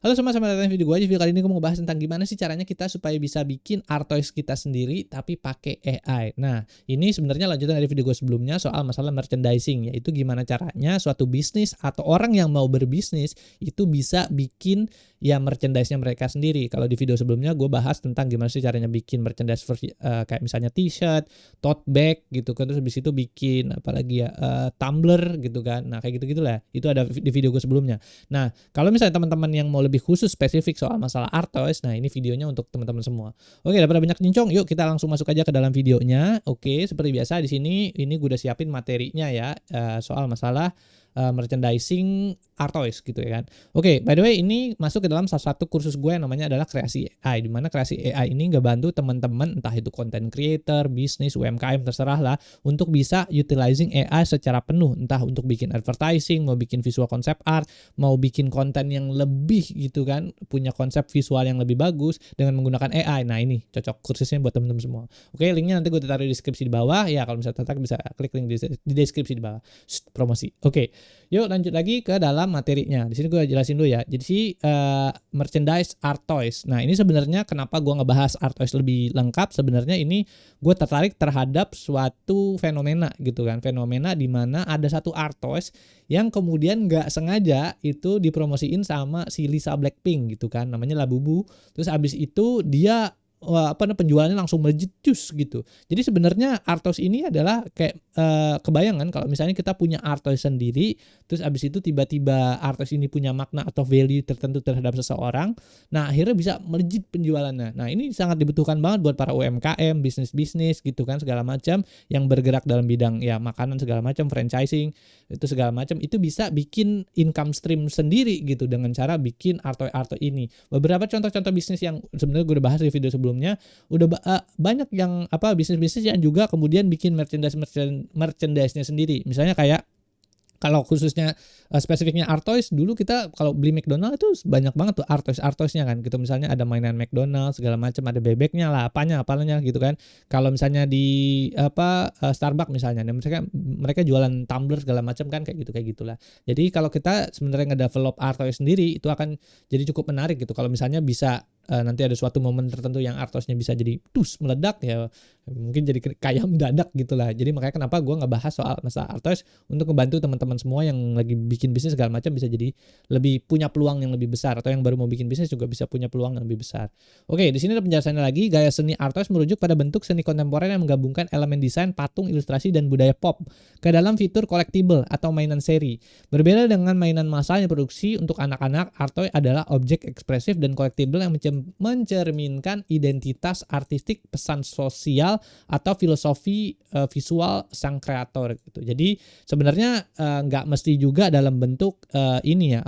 Halo semua, selamat datang di video gue aja. Video kali ini gue mau ngebahas tentang gimana sih caranya kita supaya bisa bikin artworks kita sendiri tapi pakai AI. Nah, ini sebenarnya lanjutan dari video gue sebelumnya soal masalah merchandising, yaitu gimana caranya suatu bisnis atau orang yang mau berbisnis itu bisa bikin ya merchandise-nya mereka sendiri. Kalau di video sebelumnya gue bahas tentang gimana sih caranya bikin merchandise kayak misalnya t-shirt, tote bag gitu kan, terus habis itu bikin apalagi ya tumbler gitu kan. Nah, kayak gitu-gitulah. Itu ada di video gue sebelumnya. Nah, kalau misalnya teman-teman yang mau lebih khusus spesifik soal masalah artworks, nah ini videonya untuk teman-teman semua. Oke, daripada banyak cincong, yuk kita langsung masuk aja ke dalam videonya. Oke, seperti biasa di sini ini gue udah siapin materinya ya soal masalah merchandising artworks gitu ya kan. Oke, by the way ini masuk ke dalam salah satu kursus gue yang namanya adalah kreasi AI, di mana kreasi AI ini ngebantu teman-teman entah itu content creator, bisnis, UMKM terserah lah untuk bisa utilizing AI secara penuh, entah untuk bikin advertising, mau bikin visual concept art, mau bikin konten yang lebih gitu kan, punya konsep visual yang lebih bagus dengan menggunakan AI. Nah, ini cocok kursusnya buat teman-teman semua. Oke, linknya nanti gue taruh di deskripsi di bawah ya, kalau misalnya tertarik bisa klik link di deskripsi di bawah. Promosi. Oke. Yuk lanjut lagi ke dalam materinya. Di sini gue jelasin dulu ya. Jadi si merchandise art toys. Nah, ini sebenarnya kenapa gue ngebahas art toys lebih lengkap, sebenarnya ini gue tertarik terhadap suatu fenomena gitu kan. Fenomena di mana ada satu art toys yang kemudian nggak sengaja itu dipromosiin sama si Lisa Blackpink gitu kan. Namanya Labubu. Terus abis itu dia penjualannya langsung melejit gitu. Jadi sebenarnya arthouse ini adalah kayak kebayangan kalau misalnya kita punya arthouse sendiri, terus abis itu tiba-tiba arthouse ini punya makna atau value tertentu terhadap seseorang, nah akhirnya bisa melejit penjualannya. Nah ini sangat dibutuhkan banget buat para UMKM, bisnis-bisnis gitu kan segala macam yang bergerak dalam bidang ya makanan segala macam, franchising itu segala macam, itu bisa bikin income stream sendiri gitu dengan cara bikin arthouse ini. Beberapa contoh-contoh bisnis yang sebenarnya gue udah bahas di video sebelumnya, udah banyak yang bisnis-bisnis yang juga kemudian bikin merchandise-nya sendiri. Misalnya kayak kalau khususnya spesifiknya arttoys, dulu kita kalau beli McDonald itu banyak banget tuh arttoys-nya kan gitu. Misalnya ada mainan McDonald segala macam, ada bebeknya lah, apanya gitu kan. Kalau misalnya di Starbucks misalnya, mereka jualan tumbler segala macam kan, kayak gitulah. Jadi kalau kita sebenarnya ngedevelop arttoys sendiri itu akan jadi cukup menarik gitu. Kalau misalnya bisa nanti ada suatu momen tertentu yang artosnya bisa jadi meledak ya, mungkin jadi kaya mendadak gitulah. Jadi makanya kenapa gue ngebahas soal masalah artos untuk ngebantu teman-teman semua yang lagi bikin bisnis segala macam bisa jadi lebih punya peluang yang lebih besar, atau yang baru mau bikin bisnis juga bisa punya peluang yang lebih besar. Oke, di sini ada penjelasannya lagi. Gaya seni artos merujuk pada bentuk seni kontemporer yang menggabungkan elemen desain, patung, ilustrasi, dan budaya pop ke dalam fitur collectible atau mainan seri. Berbeda dengan mainan massal yang produksi untuk anak-anak, artoy adalah objek ekspresif dan collectible yang mencerminkan identitas artistik, pesan sosial, atau filosofi visual sang kreator gitu. Jadi sebenarnya nggak mesti juga dalam bentuk ini ya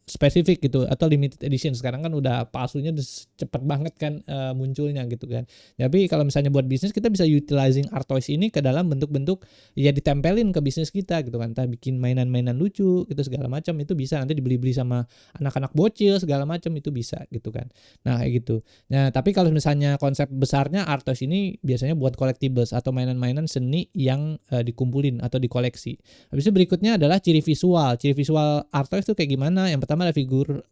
spesifik gitu atau limited edition. Sekarang kan udah palsunya cepet banget kan munculnya gitu kan. Tapi kalau misalnya buat bisnis, kita bisa utilizing art toys ini ke dalam bentuk-bentuk ya ditempelin ke bisnis kita gitu kan. Entah bikin mainan-mainan lucu gitu segala macam, itu bisa nanti dibeli-beli sama anak-anak bocil segala macam, itu bisa gitu kan. Nah kayak gitu. Nah tapi kalau misalnya konsep besarnya art toys ini biasanya buat collectibles atau mainan-mainan seni yang dikumpulin atau dikoleksi. Habis itu berikutnya adalah ciri visual. Ciri visual art toys itu kayak gimana? Yang pertama ada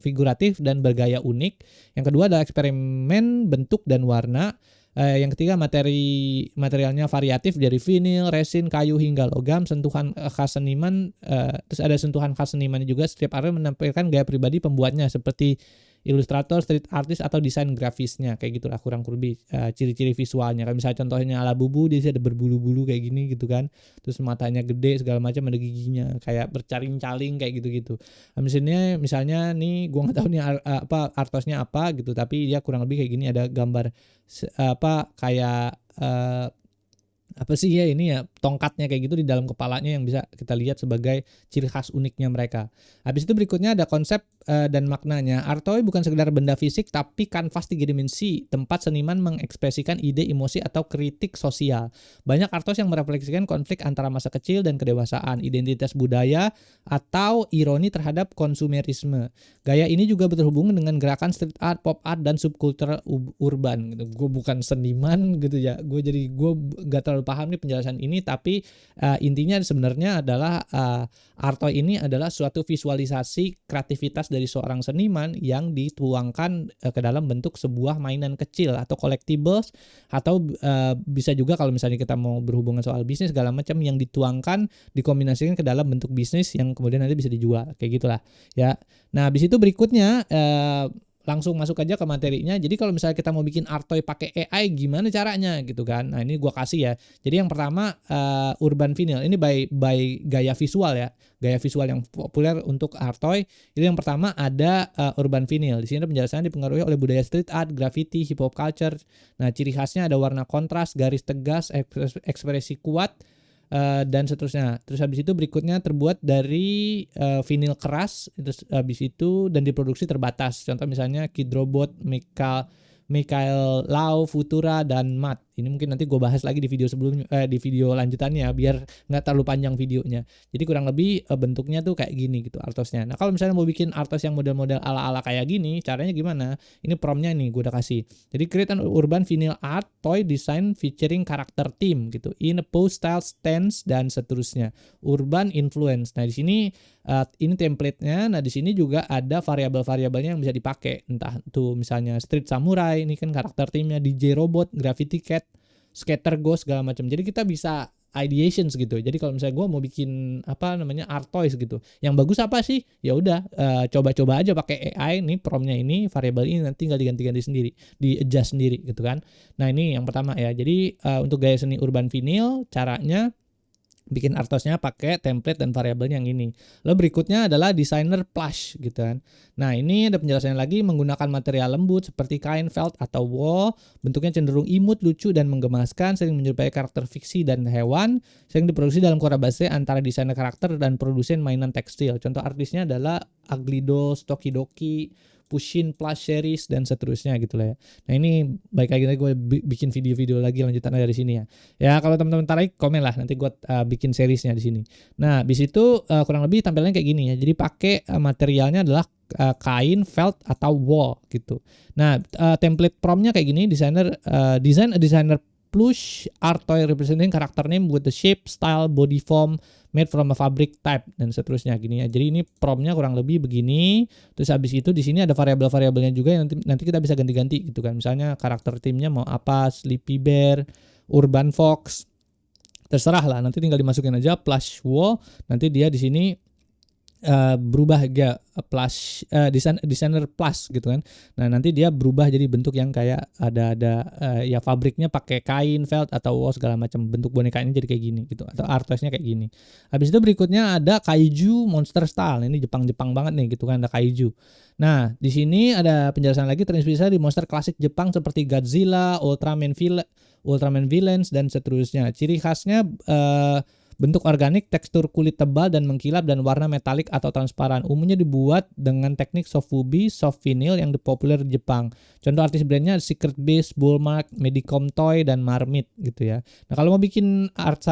figuratif dan bergaya unik. Yang kedua adalah eksperimen bentuk dan warna. Yang ketiga materialnya variatif dari vinil, resin, kayu hingga logam. Sentuhan khas seniman, terus ada sentuhan khas seniman juga. Setiap art menampilkan gaya pribadi pembuatnya seperti ilustrator, street artist, atau desain grafisnya, kayak gitulah kurang lebih ciri-ciri visualnya. Kalau misalnya contohnya ala Bubu, dia ada berbulu-bulu kayak gini gitu kan, terus matanya gede segala macam, ada giginya kayak bercaling-caling kayak gitu-gitu. Misalnya nih gue nggak tahu nih artosnya apa gitu, tapi dia kurang lebih kayak gini, ada gambar kayak apa sih ya ini ya, tongkatnya kayak gitu di dalam kepalanya yang bisa kita lihat sebagai ciri khas uniknya mereka. Habis itu berikutnya ada konsep dan maknanya. Art toy bukan sekedar benda fisik tapi kanvas 3 dimensi, tempat seniman mengekspresikan ide, emosi, atau kritik sosial. Banyak art toys yang merefleksikan konflik antara masa kecil dan kedewasaan, identitas budaya, atau ironi terhadap konsumerisme. Gaya ini juga berhubungan dengan gerakan street art, pop art, dan subkultur urban gitu. Gue bukan seniman gitu ya, gue gak terlalu terlalu paham nih penjelasan ini, tapi intinya sebenarnya adalah Artoy ini adalah suatu visualisasi kreativitas dari seorang seniman yang dituangkan ke dalam bentuk sebuah mainan kecil atau collectibles, atau bisa juga kalau misalnya kita mau berhubungan soal bisnis segala macam yang dituangkan, dikombinasikan ke dalam bentuk bisnis yang kemudian nanti bisa dijual, kayak gitulah ya. Nah, habis itu berikutnya langsung masuk aja ke materinya. Jadi kalau misalnya kita mau bikin Artoy pakai AI, gimana caranya gitu kan. Nah, ini gua kasih ya. Jadi yang pertama urban vinyl. Ini by gaya visual ya. Gaya visual yang populer untuk Artoy. Itu yang pertama ada urban vinyl. Di sini penjelasannya dipengaruhi oleh budaya street art, graffiti, hip hop culture. Nah, ciri khasnya ada warna kontras, garis tegas, ekspresi kuat, dan seterusnya. Terus habis itu berikutnya terbuat dari vinil keras, terus habis itu dan diproduksi terbatas. Contoh misalnya Kidrobot, Mikhail Lau, Futura, dan Matt. Ini mungkin nanti gue bahas lagi di video sebelumnya, di video lanjutannya biar nggak terlalu panjang videonya. Jadi kurang lebih bentuknya tuh kayak gini gitu Artosnya. Nah, kalau misalnya mau bikin Artos yang model-model ala-ala kayak gini, caranya gimana? Ini promnya nih gue udah kasih. Jadi create an urban vinyl art toy design featuring character theme gitu, in a pose, style, stance, dan seterusnya. Urban influence. Nah, di sini ini template-nya. Nah, di sini juga ada variabel-variabelnya yang bisa dipakai. Entah tuh misalnya Street Samurai, ini kan karakter theme-nya, DJ Robot, Graffiti Cat, Skater Ghost, segala macam. Jadi kita bisa ideations gitu. Jadi kalau misalnya gue mau bikin apa namanya art toys gitu, yang bagus apa sih? Ya udah coba-coba aja pakai AI nih, promnya ini, variabel ini nanti tinggal diganti-ganti sendiri, di adjust sendiri gitu kan. Nah, ini yang pertama ya. Jadi untuk gaya seni urban vinyl caranya bikin artosnya pakai template dan variabelnya yang ini. Lalu berikutnya adalah designer plush gitu kan. Nah, ini ada penjelasannya lagi, menggunakan material lembut seperti kain, felt, atau wool. Bentuknya cenderung imut, lucu, dan menggemaskan, sering menyerupai karakter fiksi dan hewan, sering diproduksi dalam kolaborasi antara desainer karakter dan produsen mainan tekstil. Contoh artisnya adalah Ugly Dolls, Tokidoki, Pushin Plush Series, dan seterusnya gitu lah ya. Nah, ini baik lagi gue bikin video-video lagi lanjutannya dari sini ya. Ya, kalau teman-teman tarik komen lah, nanti gue bikin seriesnya di sini. Nah, habis itu kurang lebih tampilannya kayak gini ya. Jadi pakai materialnya adalah kain, felt, atau wool gitu. Nah, template promnya kayak gini, designer plush art toy representing character name with the shape, style, body form made from a fabric type, dan seterusnya gini ya. Jadi ini promnya kurang lebih begini. Terus habis itu di sini ada variabel-variabelnya juga yang nanti kita bisa ganti-ganti gitu kan. Misalnya karakter timnya mau apa, Sleepy Bear, Urban Fox, terserah lah. Nanti tinggal dimasukin aja plush wool. Nanti dia di sini berubah ya plus designer plus gitu kan. Nah, nanti dia berubah jadi bentuk yang kayak ada ya fabriknya pakai kain, felt, atau wool segala macam. Bentuk bonekanya jadi kayak gini gitu, atau artosnya kayak gini. Habis itu berikutnya ada kaiju monster style. Ini Jepang banget nih gitu kan, ada kaiju. Nah, di sini ada penjelasan lagi, terinspirasi di monster klasik Jepang seperti Godzilla, Ultraman Villains, dan seterusnya. Ciri khasnya bentuk organik, tekstur kulit tebal dan mengkilap, dan warna metalik atau transparan. Umumnya dibuat dengan teknik sofubi, soft vinyl yang populer di Jepang. Contoh artis brandnya Secret Beast, Bullmark, Medicom Toy, dan Marmit gitu ya. Nah, kalau mau bikin art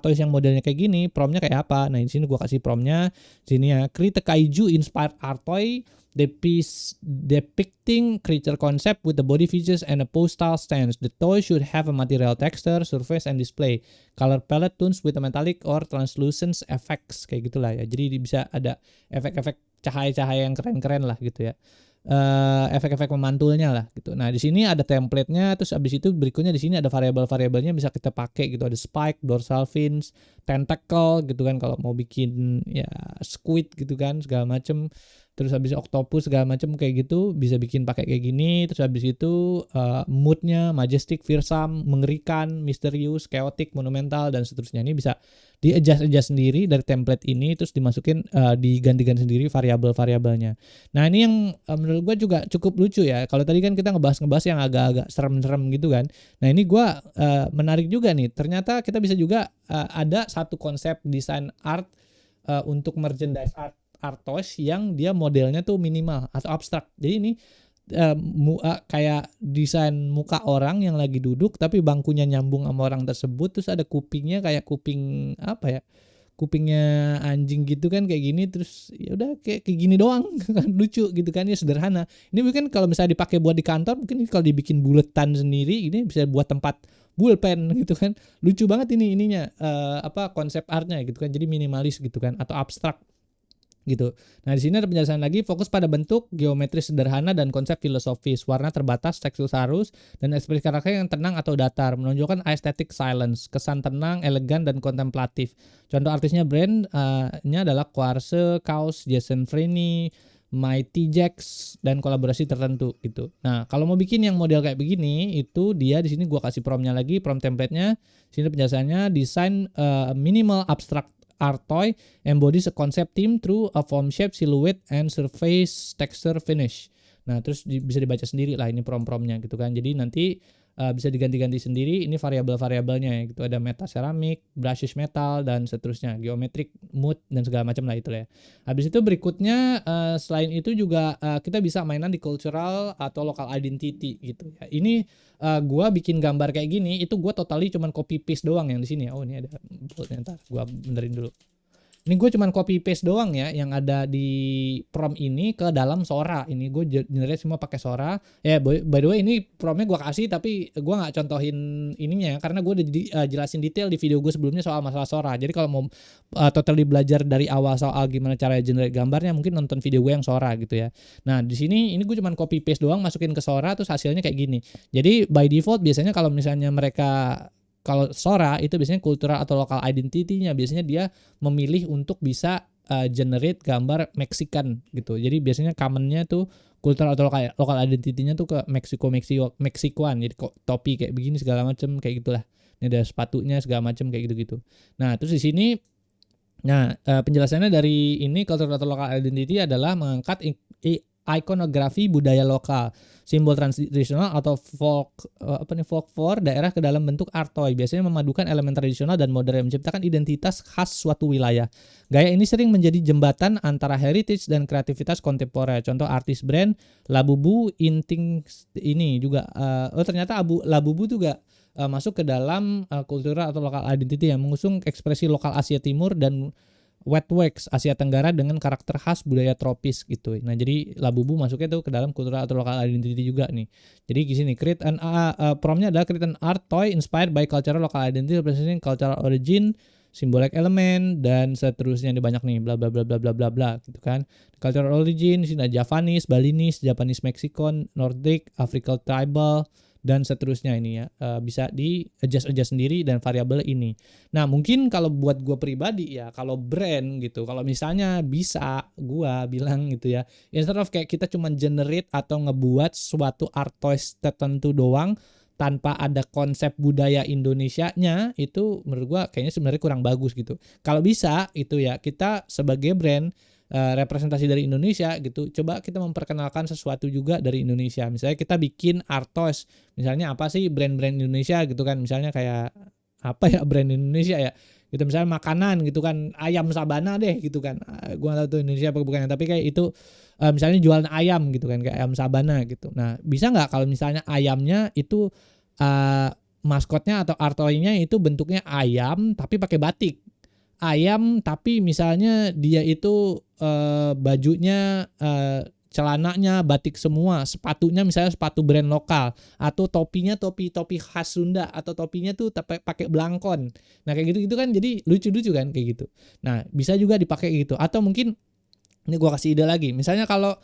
toys yang modelnya kayak gini, promnya kayak apa? Nah, di sini gua kasih promnya. Sini ya, create a kaiju inspired art toy. The piece depicting creature concept with the body features and a pose style stance. The toy should have a material texture, surface, and display. Color palette tones with a metallic or translucent effects. Kayak gitulah ya. Jadi bisa ada efek-efek cahaya-cahaya yang keren-keren lah gitu ya. Efek-efek memantulnya lah gitu. Nah, di sini ada template-nya, terus abis itu berikutnya di sini ada variabel-variabelnya bisa kita pakai gitu. Ada spike, dorsal fins, tentacle gitu kan kalau mau bikin ya squid gitu kan segala macem. Terus habis octopus segala macam kayak gitu bisa bikin pakai kayak gini. Terus habis itu moodnya majestic, fearsome, mengerikan, misterius, chaotic, monumental, dan seterusnya. Ini bisa di-adjust sendiri dari template ini, terus dimasukin diganti-ganti sendiri variabel-variabelnya. Nah, ini yang menurut gue juga cukup lucu ya. Kalau tadi kan kita ngebahas yang agak-agak serem-serem gitu kan. Nah, ini gue menarik juga nih. Ternyata kita bisa juga ada satu konsep desain art untuk merchandise art toys yang dia modelnya tuh minimal atau abstrak. Jadi ini kayak desain muka orang yang lagi duduk tapi bangkunya nyambung sama orang tersebut, terus ada kupingnya kayak kuping apa ya? Kupingnya anjing gitu kan kayak gini, terus ya udah kayak gini doang. Lucu gitu kan, ya sederhana. Ini mungkin kalau misalnya dipakai buat di kantor, mungkin kalau dibikin buletan sendiri ini bisa buat tempat pulpen gitu kan. Lucu banget ini ininya konsep artnya gitu kan. Jadi minimalis gitu kan atau abstrak gitu. Nah, di sini ada penjelasan lagi, fokus pada bentuk, geometri sederhana dan konsep filosofis, warna terbatas, tekstur halus, dan ekspresi karakter yang tenang atau datar, menunjukkan aesthetic silence, kesan tenang, elegan dan kontemplatif. Contoh artisnya brand-nya adalah Quartz, Kaus, Jason Freeney, Mighty Jacks dan kolaborasi tertentu gitu. Nah, kalau mau bikin yang model kayak begini, itu dia di sini gua kasih prompt-nya lagi, prompt template-nya. Sini penjelasannya, design minimal abstract art toy embodies a concept theme through a form, shape, silhouette, and surface texture finish. Nah, terus bisa dibaca sendiri lah ini prompt-promptnya gitu kan. Jadi nanti bisa diganti-ganti sendiri. Ini variabel-variabelnya ya gitu. Ada meta ceramic, brushes metal, dan seterusnya. Geometric, mood, dan segala macam lah itu ya. Habis itu berikutnya selain itu juga kita bisa mainan di cultural atau local identity gitu ya. Ini gua bikin gambar kayak gini, itu gua totally cuman copy paste doang yang di sini ya. Oh, ini ada bulletnya, ntar gua benerin dulu. Ini gue cuman copy paste doang ya yang ada di prompt ini ke dalam Sora. Ini gue generate semua pakai Sora. Ya by the way ini promptnya gue kasih tapi gue nggak contohin ininya ya, karena gue udah jelasin detail di video gue sebelumnya soal masalah Sora. Jadi kalau mau totally belajar dari awal soal gimana cara generate gambarnya, mungkin nonton video gue yang Sora gitu ya. Nah di sini ini gue cuman copy paste doang, masukin ke Sora, terus hasilnya kayak gini. Jadi by default biasanya kalau misalnya kalau Sora itu biasanya cultural atau local identity-nya biasanya dia memilih untuk bisa generate gambar Mexican gitu. Jadi biasanya common-nya tuh cultural atau local identity-nya tuh ke Meksikoan. Jadi kok topi kayak begini segala macam kayak gitulah. Ini ada sepatunya segala macam kayak gitu-gitu. Nah, terus di sini penjelasannya dari ini cultural atau local identity adalah mengangkat ikonografi budaya lokal, simbol tradisional atau folklore daerah ke dalam bentuk art toy. Biasanya memadukan elemen tradisional dan modern, menciptakan identitas khas suatu wilayah. Gaya ini sering menjadi jembatan antara heritage dan kreativitas kontemporer. Contoh artis brand Labubu Inting ini juga ternyata Labubu juga masuk ke dalam kultural atau lokal identity yang mengusung ekspresi lokal Asia Timur dan Wetworks Asia Tenggara dengan karakter khas budaya tropis gitu. Nah, jadi Labubu masuknya tuh ke dalam kultural atau local identity juga nih. Jadi di sini prompt-nya adalah create an art toy inspired by cultural local identity representing cultural origin, symbolic element, dan seterusnya. Ini banyak nih bla bla bla bla bla bla bla gitu kan. Cultural origin, di sini ada Javanese, Balinese, Japanese Mexican, Nordic, African tribal, dan seterusnya ini ya. Bisa di adjust sendiri dan variabel ini. Nah, mungkin kalau buat gue pribadi ya, kalau brand gitu, kalau misalnya bisa gue bilang gitu ya, instead of kayak kita cuma generate atau ngebuat suatu art toys tertentu doang tanpa ada konsep budaya Indonesianya, itu menurut gue kayaknya sebenarnya kurang bagus gitu. Kalau bisa itu ya, kita sebagai brand representasi dari Indonesia gitu, coba kita memperkenalkan sesuatu juga dari Indonesia. Misalnya kita bikin art toys, misalnya apa sih brand-brand Indonesia gitu kan, misalnya kayak apa ya brand Indonesia ya gitu, misalnya makanan gitu kan, ayam Sabana deh gitu kan. Gua nggak tahu Indonesia apa bukan, tapi kayak itu misalnya jualan ayam gitu kan, kayak ayam Sabana gitu. Nah, bisa nggak kalau misalnya ayamnya itu maskotnya atau art toy-nya itu bentuknya ayam tapi pakai batik, ayam tapi misalnya dia itu bajunya celananya batik semua, sepatunya misalnya sepatu brand lokal, atau topinya topi khas Sunda, atau topinya tuh pakai belangkon. Nah kayak gitu kan jadi lucu-lucu kan kayak gitu. Nah bisa juga dipakai gitu. Atau mungkin ini gua kasih ide lagi, misalnya kalau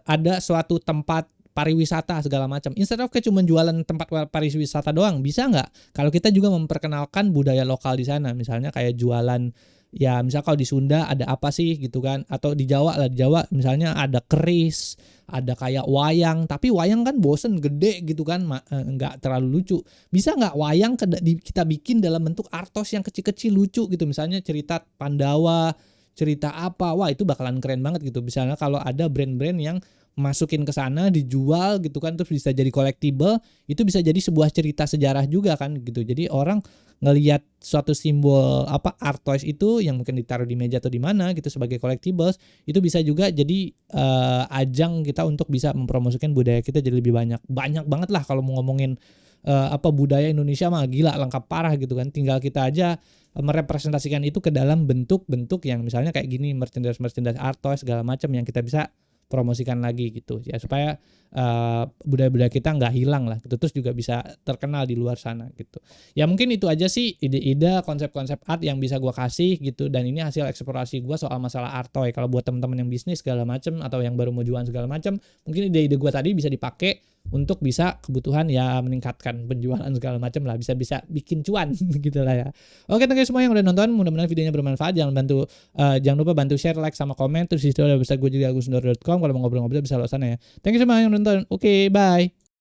ada suatu tempat pariwisata segala macam, instead of kayak cuma jualan tempat pariwisata doang, bisa nggak kalau kita juga memperkenalkan budaya lokal di sana, misalnya kayak jualan ya, misal kalau di Sunda ada apa sih gitu kan, atau di Jawa lah, di Jawa misalnya ada keris, ada kayak wayang, tapi wayang kan bosen gede gitu kan, nggak terlalu lucu. Bisa nggak wayang kita bikin dalam bentuk artos yang kecil-kecil lucu gitu, misalnya cerita Pandawa, cerita apa, wah itu bakalan keren banget gitu. Misalnya kalau ada brand-brand yang masukin ke sana dijual gitu kan, terus bisa jadi collectible, itu bisa jadi sebuah cerita sejarah juga kan gitu. Jadi orang ngelihat suatu simbol art toys itu yang mungkin ditaruh di meja atau di mana gitu sebagai collectibles, itu bisa juga jadi ajang kita untuk bisa mempromosikan budaya kita jadi lebih banyak banget lah. Kalau mau ngomongin budaya Indonesia mah gila lengkap parah gitu kan. Tinggal kita aja merepresentasikan itu ke dalam bentuk-bentuk yang misalnya kayak gini, merchandise art toys segala macam yang kita bisa promosikan lagi gitu ya, supaya budaya-budaya kita nggak hilang lah gitu, terus juga bisa terkenal di luar sana gitu. Ya mungkin itu aja sih ide-ide konsep-konsep art yang bisa gua kasih gitu, dan ini hasil eksplorasi gua soal masalah art toy. Kalau buat teman-teman yang bisnis segala macam atau yang baru mau jualan segala macam, mungkin ide-ide gua tadi bisa dipakai untuk bisa kebutuhan ya, meningkatkan penjualan segala macam lah, bisa bikin cuan gitu lah ya. Oke, thank you semua yang udah nonton, mudah-mudahan videonya bermanfaat. Jangan lupa bantu share, like, sama komen. Terus di situ ada website gue juga, agusndor.com. Kalau mau ngobrol-ngobrol bisa lewat sana ya. Thank you semua yang nonton. Oke, bye.